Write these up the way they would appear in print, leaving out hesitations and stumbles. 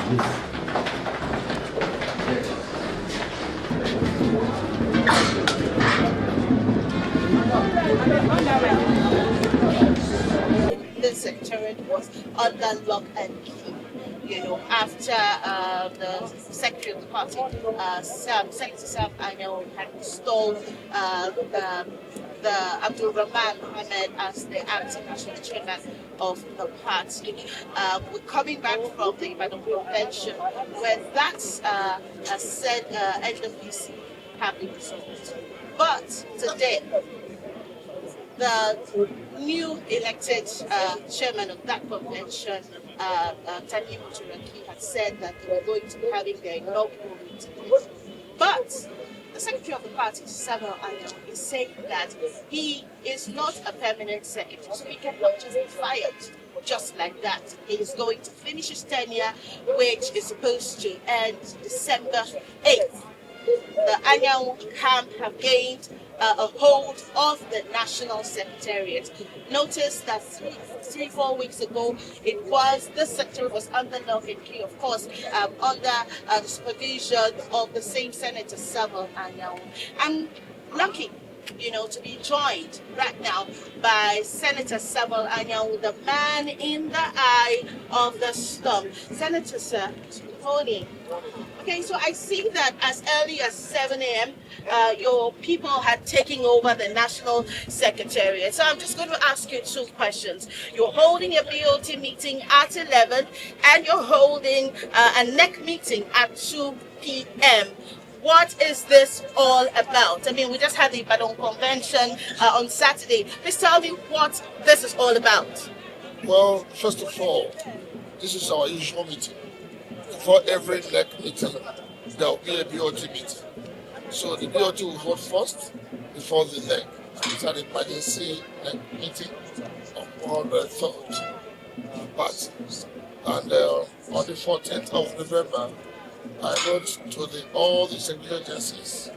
The Secretariat was under lock and key. You know, after the Secretary of the party, Senator Sam Anyanwu, had installed the Abdul Rahman Mohammed as the acting national chairman of the party. We're coming back from the Ibadan convention where that said NWC have been resolved. But today, the new elected chairman of that convention, Anyanwu, had said that they were going to be having their inaugural meeting. But the secretary of the party, Samuel Anyanwu, is saying that he is not a permanent secretary, so he cannot just be fired just like that. He is going to finish his tenure, which is supposed to end December 8th. The Anyanwu camp have gained a hold of the National Secretariat. Notice that 3-4 weeks ago, it was the secretary was under lock and key, of course, under the supervision of the same Senator Samuel Anyanwu. I'm lucky, you know, to be joined right now by Senator Samuel Anyanwu, the man in the eye of the storm. Senator, sir, SYMFONI. Okay, so I see that as early as 7 a.m., your people had taken over the National Secretariat. So I'm just going to ask you two questions. You're holding a BOT meeting at 11, and you're holding a NEC meeting at 2 p.m. What is this all about? I mean, we just had the Ibadan convention on Saturday. Please tell me what this is all about. Well, first of all, this is our usual meeting. For every NEC meeting, there will be a BOT meeting. So the BOT will hold first before the NEC. It's an emergency NEC meeting on the 3rd. But, and on the 14th of November, I wrote to all the security agencies,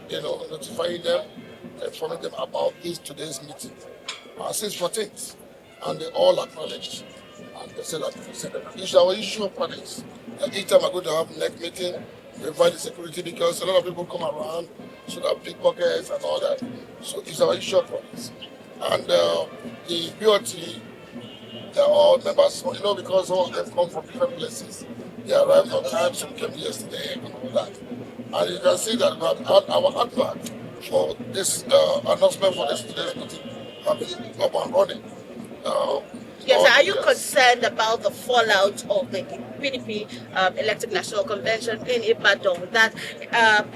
notifying them, informing them about today's meeting. Since 14th, and they all acknowledged. And they said that it's our issue of politics. Each time I go to have a NEC meeting, we invite the security because a lot of people come around, so that pickpockets and all that. So it's our issue of politics. And the BOT, they're all members, because all of them come from different places. They arrived on time, some came yesterday and all that. And you can see that we have had our advert for this announcement for this today's meeting have been up and running. Yes, are you concerned about the fallout of the PDP elected national convention in Ibadan that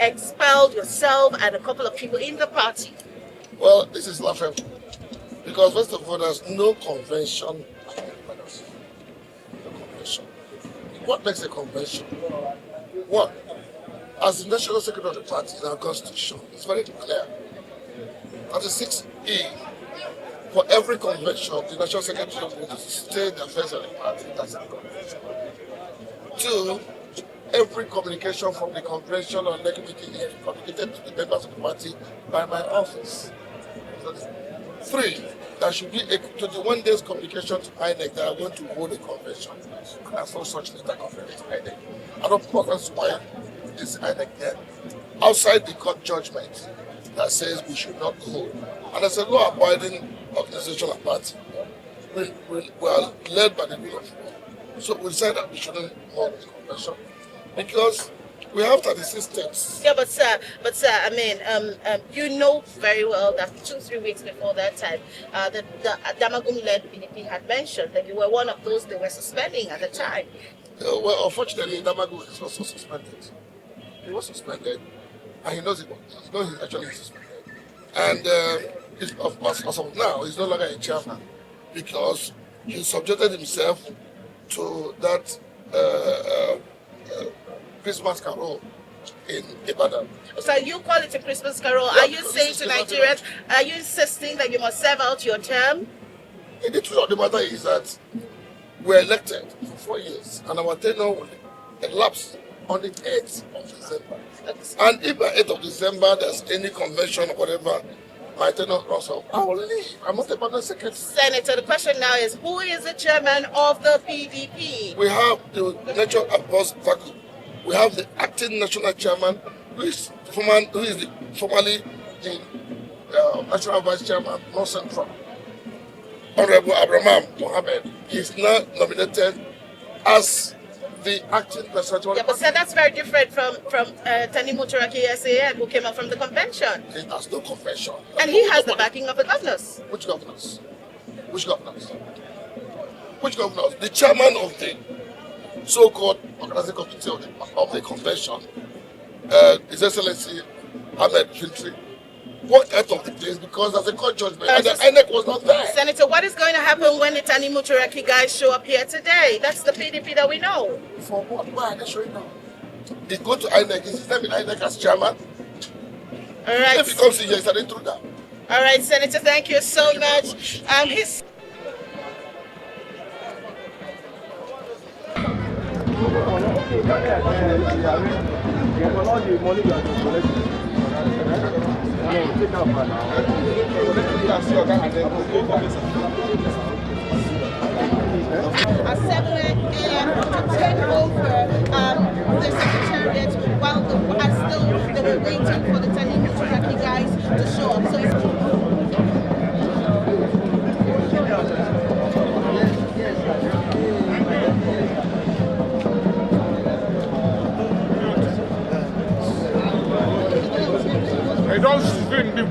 expelled yourself and a couple of people in the party? Well, this is laughable because first of all, there's no convention. No convention. What makes a convention? One, as the national secretary of the party in our constitution, it's very clear. 36E. For every convention, the National Secretary will state the affairs of the party. That's a convention. 2, every communication from the convention or NEC meeting is communicated to the members of the party by my office. 3, there should be a 21 days communication to INEC that I want to hold a convention. And there's no such letter conference to INEC. And of course, that's why this INEC there. Outside the court judgment that says we should not hold. And as a law-abiding organization and party, we are led by the will of law. So we decided that we shouldn't hold the convention because we have 36 steps. Yeah, but sir, I mean, you know very well that 2-3 weeks before that time, the Damagum-led PDP had mentioned that you were one of those they were suspending at the time. Well, unfortunately, Damagum is also suspended. He was suspended, and he knows it. He knows he's actually suspended. And of course, as of now, he's no longer a chairman because he subjected himself to that Christmas carol in Ibadan. So you call it a Christmas carol. Yeah, are you saying to Nigerians, are you insisting that you must serve out your term? The truth of the matter is that we're elected for 4 years and our tenure will elapse on the 8th of December. And if by 8th of December there's any convention or whatever, my tenure runs out, I will leave. I'm not a permanent secretary. Senator, the question now is, who is the chairman of the PDP? We have the national boss vacuum. We have the acting national chairman, who is formerly the national vice chairman, North Central. Honorable Abraham Mohammed is now nominated as the acting president. Yeah, but that's very different from Tanimu Turaki SAN, who came out from the convention. He has no convention. And he has the backing of the governors. Which governors? Which governors? Which governors? The chairman of the so-called organizing committee of the convention, His Excellency Ahmed Fintri, walked out of the place because there's a court judgment and the INEC was not there. Senator, what is going to happen when the Tanimu Turaki guys show up here today? That's the PDP that we know. For what? Why are they showing up? They go to INEC, is his name in INEC as chairman? All right. If he comes in here, he's an intruder. All right, Senator, thank you so much. At 7 a.m. to take over the Secretariat while they were waiting for the Tanimu Turaki guys to show up. So I don't think the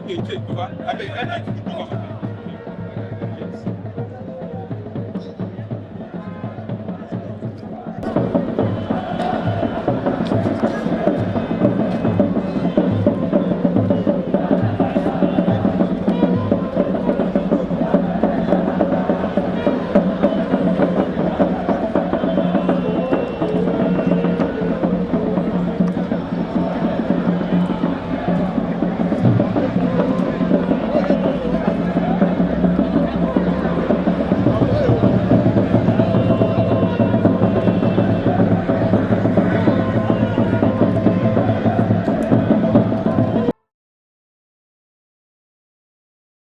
Okay, take over. I mean,